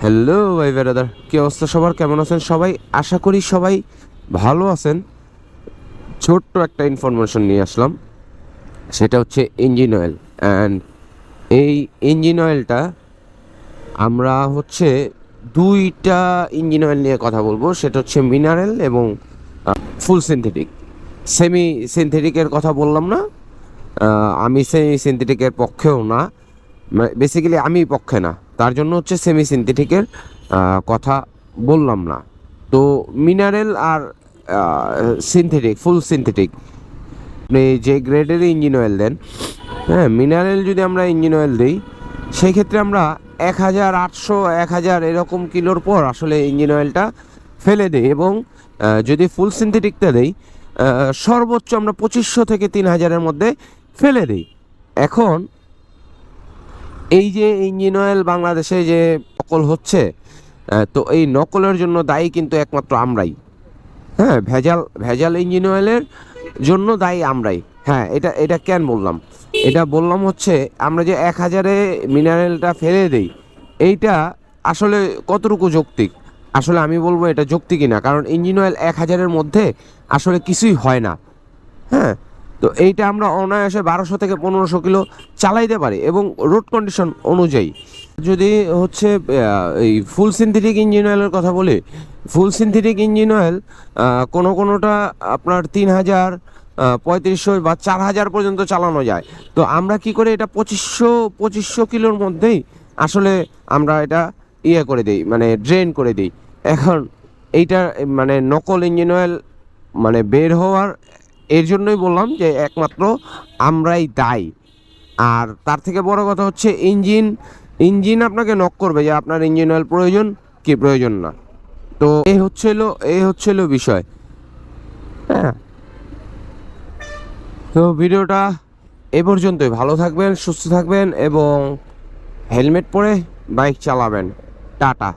Hello ভাই brother, কি অবস্থা সবার? কেমন আছেন সবাই? আশা করি সবাই ভালো আছেন। ছোট্ট একটা ইনফরমেশন নিয়ে আসলাম, সেটা হচ্ছে ইঞ্জিন অয়েল। অ্যান্ড এই ইঞ্জিন অয়েলটা আমরা হচ্ছে দুইটা ইঞ্জিন অয়েল নিয়ে কথা বলবো, সেটা হচ্ছে মিনারেল এবং ফুল সিনথেটিক। সেমি সিনথেটিকের কথা বললাম না, আমি সেমি সিনথেটিকের পক্ষেও না, বেসিক্যালি আমি পক্ষে না, তার জন্য হচ্ছে সেমি সিনথেটিকের কথা বললাম না। তো মিনারেল আর সিনথেটিক, ফুল সিনথেটিক, আপনি যে গ্রেডের ইঞ্জিন অয়েল দেন, হ্যাঁ, মিনারেল যদি আমরা ইঞ্জিন অয়েল দিই, সেই ক্ষেত্রে আমরা 1800 1000 এরকম কিলোর পর আসলে ইঞ্জিন অয়েলটা ফেলে দিই। এবং যদি ফুল সিনথেটিকটা দিই, সর্বোচ্চ আমরা 2500 থেকে 3000-এর মধ্যে ফেলে দিই। এখন এই যে ইঞ্জিন অয়েল বাংলাদেশে যে নকল হচ্ছে, তো এই নকলের জন্য দায়ী কিন্তু একমাত্র আমরাই। হ্যাঁ, ভেজাল ভেজাল ইঞ্জিন অয়েলের জন্য দায়ী আমরাই। হ্যাঁ, এটা এটা কেন বললাম? এটা বললাম হচ্ছে, আমরা যে 1000-এ মিনারেলটা ফেলে দিই, এইটা আসলে কতটুকু যৌক্তিক? আসলে আমি বলবো এটা যৌক্তিক কিনা, কারণ ইঞ্জিন অয়েল 1000-এর মধ্যে আসলে কিছুই হয় না। হ্যাঁ, তো এইটা আমরা অনায়াসে 1200 থেকে 1500 কিলো চালাইতে পারি এবং রোড কন্ডিশন অনুযায়ী। যদি হচ্ছে এই ফুল সিনথেটিক ইঞ্জিন অয়েলের কথা বলি, ফুল সিনথেটিক ইঞ্জিন অয়েল কোনোটা আপনার 3000, 3500 বা 4000 পর্যন্ত চালানো যায়। তো আমরা কি করে এটা 2500 কিলোর মধ্যেই আসলে আমরা এটা ইয়ে করে দিই, মানে ড্রেন করে দিই। এখন এইটা মানে নকল ইঞ্জিন অয়েল মানে বের হওয়ার, এর জন্যই বললাম যে একমাত্র আমরাই দায়ী। আর তার থেকে বড় কথা হচ্ছে ইঞ্জিন আপনাকে নক করবে যে আপনার ইঞ্জিন অয়েল প্রয়োজন কি প্রয়োজন না। তো এই হচ্ছিল বিষয়। হ্যাঁ, তো ভিডিওটা এ পর্যন্তই। ভালো থাকবেন, সুস্থ থাকবেন এবং হেলমেট পরে বাইক চালাবেন। টাটা।